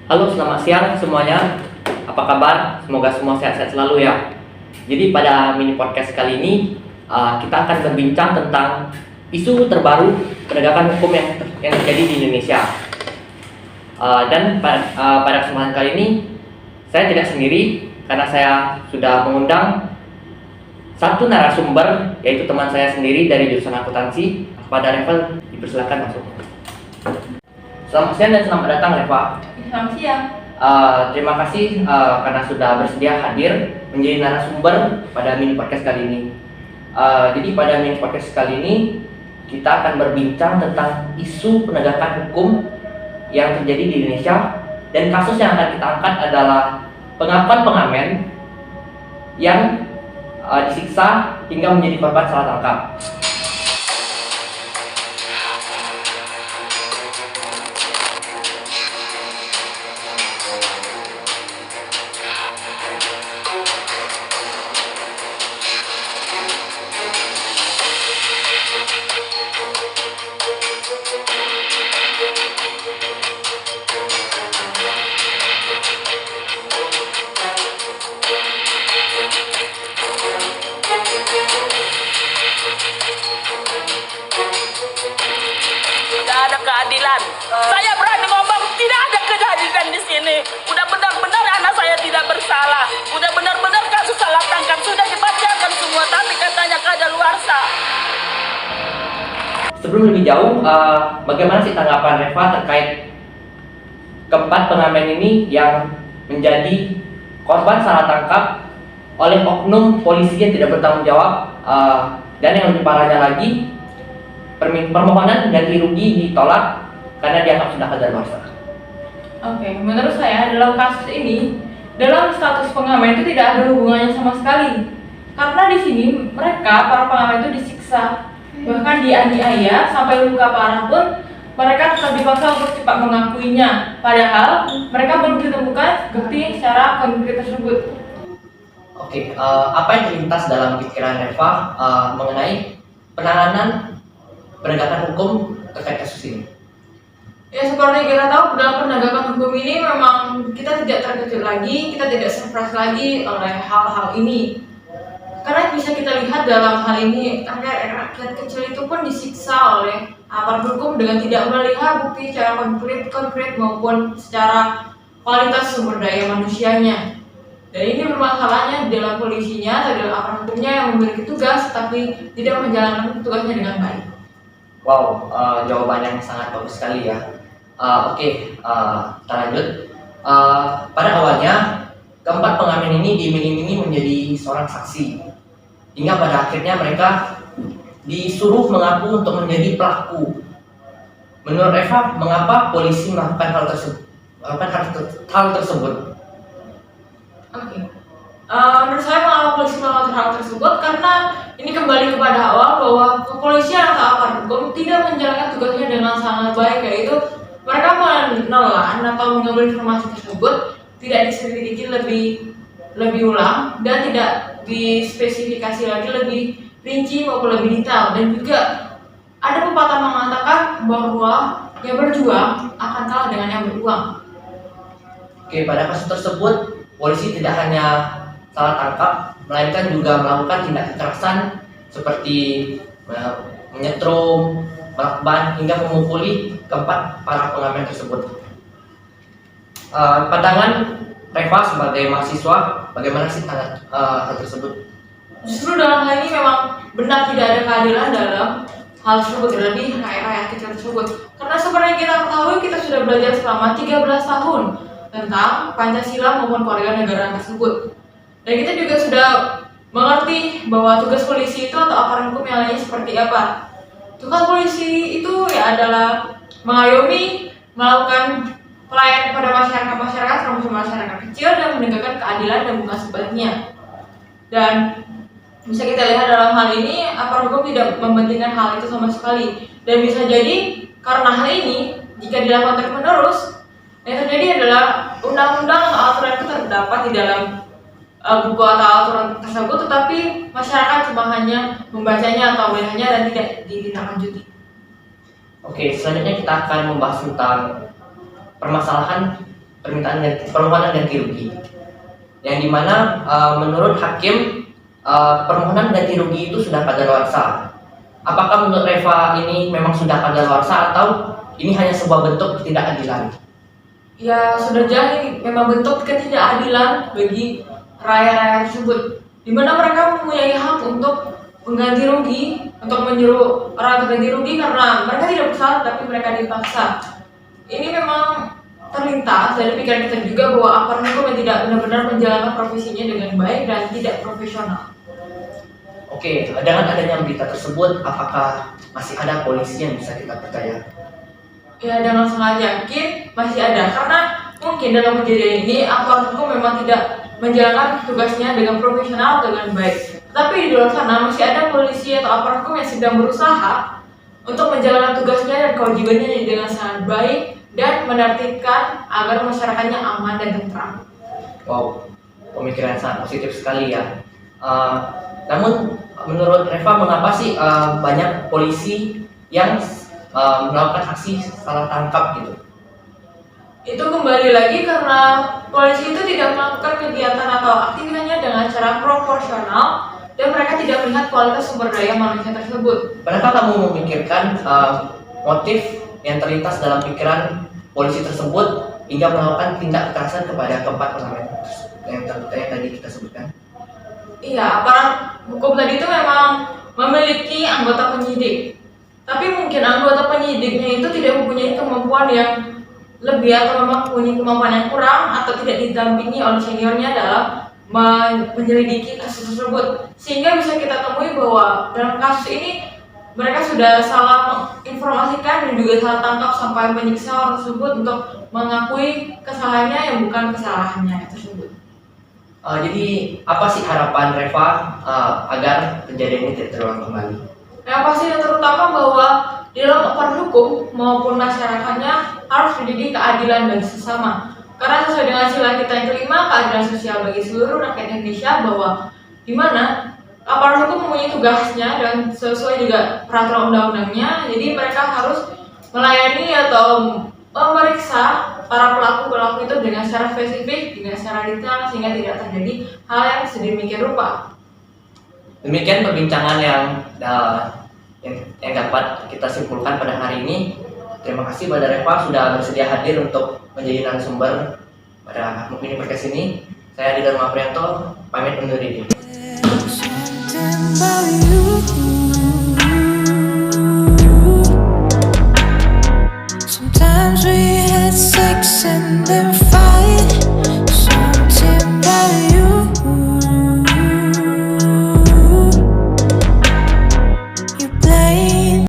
Halo, selamat siang semuanya. Apa kabar? Semoga semua sehat-sehat selalu ya. Jadi pada mini podcast kali ini kita akan berbincang tentang isu terbaru penegakan hukum yang terjadi di Indonesia. Pada kesempatan kali ini saya tidak sendiri karena saya sudah mengundang satu narasumber, yaitu teman saya sendiri dari jurusan akuntansi. Pada Reva, dipersilakan masuk. Selamat siang dan selamat datang Reva. Selamat siang. Terima kasih karena sudah bersedia hadir menjadi narasumber pada mini podcast kali ini. Jadi pada mini podcast kali ini kita akan berbincang tentang isu penegakan hukum yang terjadi di Indonesia, dan kasus yang akan kita angkat adalah pengakuan pengamen yang disiksa hingga menjadi korban salah tangkap. Keadilan. Saya berani ngomong tidak ada keadilan di sini. Udah benar-benar anak saya tidak bersalah. Udah benar-benar kasus salah tangkap sudah dibacakan semua, tapi katanya kadaluarsa. Sebelum lebih jauh, bagaimana sih tanggapan Reva terkait keempat pengamen ini yang menjadi korban salah tangkap oleh oknum polisi yang tidak bertanggung jawab, dan yang lebih parahnya lagi, permohonan ganti rugi ditolak karena dianggap sudah kadaluarsa. Oke, menurut saya dalam kasus ini, dalam status pengamen itu tidak ada hubungannya sama sekali. Karena di sini mereka, para pengamen itu disiksa, bahkan dianiaya sampai luka parah pun mereka tetap dipaksa untuk cepat mengakuinya. Padahal mereka belum ditemukan bukti secara konkret tersebut. Oke, apa yang terlintas dalam pikiran Reva mengenai penanganan penegakan hukum terkait kasus ini? Ya, seperti kita tahu, dalam penegakan hukum ini memang kita tidak terkejut lagi, kita tidak surprise lagi oleh hal-hal ini. Karena bisa kita lihat dalam hal ini, rakyat kecil itu pun disiksa oleh aparat hukum dengan tidak melihat bukti secara konkret maupun secara kualitas sumber daya manusianya. Dan ini bermasalahnya dalam polisinya atau dalam aparat hukumnya yang memiliki tugas tapi tidak menjalankan tugasnya dengan baik. Wow, jawaban yang sangat bagus sekali ya. Oke, kita lanjut. Pada awalnya, keempat pengamen ini diiming-imingi menjadi seorang saksi, hingga pada akhirnya mereka disuruh mengaku untuk menjadi pelaku. Menurut Reva, mengapa polisi melakukan hal tersebut? Oke. Menurut saya mengapa polisi melakukan hal tersebut karena ini kembali kepada awal bahwa kepolisian atau aparat hukum tidak menjalankan tugasnya dengan sangat baik, yaitu mereka menelan atau mengambil informasi tersebut tidak diselidiki lebih ulang dan tidak dispesifikasi lagi lebih rinci maupun lebih detail. Dan juga ada pepatah mengatakan bahwa yang berjuang akan kalah dengan yang beruang. Oke, pada kasus tersebut polisi tidak hanya salah tangkap, melainkan juga melakukan tindak kekerasan seperti menyetrum, melakban, hingga memukuli keempat para pengamen tersebut. Pandangan Reva sebagai mahasiswa, bagaimana sih hal tersebut? Justru dalam hal ini memang benar tidak ada keadilan dalam hal tersebut, terlebih rakyat kecil tersebut. Karena seperti yang kita ketahui, kita sudah belajar selama 13 tahun tentang Pancasila maupun kewarganegaraan negara tersebut. Dan kita juga sudah mengerti bahwa tugas polisi itu atau aparat hukum yang lainnya seperti apa. Tugas polisi itu ya adalah mengayomi, melakukan pelayanan kepada masyarakat, termasuk masyarakat kecil, dan menegakkan keadilan dan bukan sebaliknya. Dan bisa kita lihat dalam hal ini aparat hukum tidak mementingkan hal itu sama sekali. Dan bisa jadi karena hal ini jika dilakukan terus-menerus, yang terjadi adalah undang-undang atau aturan itu terdapat di dalam buku atau aturan tersebut, tetapi masyarakat cuma hanya membacanya atau melihatnya dan tidak ditindaklanjuti. Oke, selanjutnya kita akan membahas tentang permasalahan permohonan ganti rugi, yang dimana menurut hakim permohonan ganti rugi itu sudah kadaluarsa. Apakah menurut Reva ini memang sudah kadaluarsa atau ini hanya sebuah bentuk ketidakadilan? Ya sudah jelas ini memang bentuk ketidakadilan bagi rakyat tersebut, di mana mereka mempunyai hak untuk mengganti rugi, untuk menyuruh orang untuk ganti rugi karena mereka tidak bersalah tapi mereka dipaksa. Ini memang terlintas dari pikiran kita juga bahwa aparat hukum yang tidak benar-benar menjalankan profesinya dengan baik dan tidak profesional. Oke, dengan adanya berita tersebut, apakah masih ada polisi yang bisa kita percaya? Ya, dengan sangat yakin masih ada, karena mungkin dalam kejadian ini aparat hukum memang tidak menjalankan tugasnya dengan profesional dengan baik. Tetapi di luar sana masih ada polisi atau aparat hukum yang sedang berusaha untuk menjalankan tugasnya dan kewajibannya dengan sangat baik dan menertibkan agar masyarakatnya aman dan tentram. Wow, pemikiran sangat positif sekali ya. Namun menurut Reva, mengapa sih banyak polisi yang melakukan aksi salah tangkap gitu? Itu kembali lagi karena polisi itu tidak melakukan kegiatan atau aktivitasnya dengan cara proporsional dan mereka tidak melihat kualitas sumber daya manusia tersebut. Pernahkah kamu memikirkan motif yang terlintas dalam pikiran polisi tersebut hingga melakukan tindak kekerasan kepada keempat orang yang tadi kita sebutkan? Iya, aparat hukum tadi itu memang memiliki anggota penyidik. Tapi mungkin anggota penyidiknya itu tidak mempunyai kemampuan yang lebih atau memang mempunyai kemampuan yang kurang atau tidak didampingi oleh seniornya dalam menyelidiki kasus tersebut. Sehingga bisa kita temui bahwa dalam kasus ini mereka sudah salah menginformasikan dan juga salah tangkap sampai menyiksa orang tersebut untuk mengakui kesalahannya yang bukan kesalahannya tersebut. Jadi apa sih harapan Reva agar kejadian ini tidak terulang kembali? Yang pasti dan terutama bahwa di dalam aparat hukum maupun masyarakatnya harus dididik keadilan bagi sesama. Karena sesuai dengan sila kita yang kelima, keadilan sosial bagi seluruh rakyat Indonesia, bahwa di mana aparat hukum mempunyai tugasnya dan sesuai juga peraturan undang-undangnya. Jadi mereka harus melayani atau memeriksa para pelaku itu dengan secara spesifik, dengan secara detail sehingga tidak terjadi hal yang sedemikian rupa. Demikian perbincangan yang dapat kita simpulkan pada hari ini. Terima kasih pada Reva sudah bersedia hadir untuk menjadi narasumber pada Mini Podcast ini. Saya Didar Maprianto, pamit undur diri.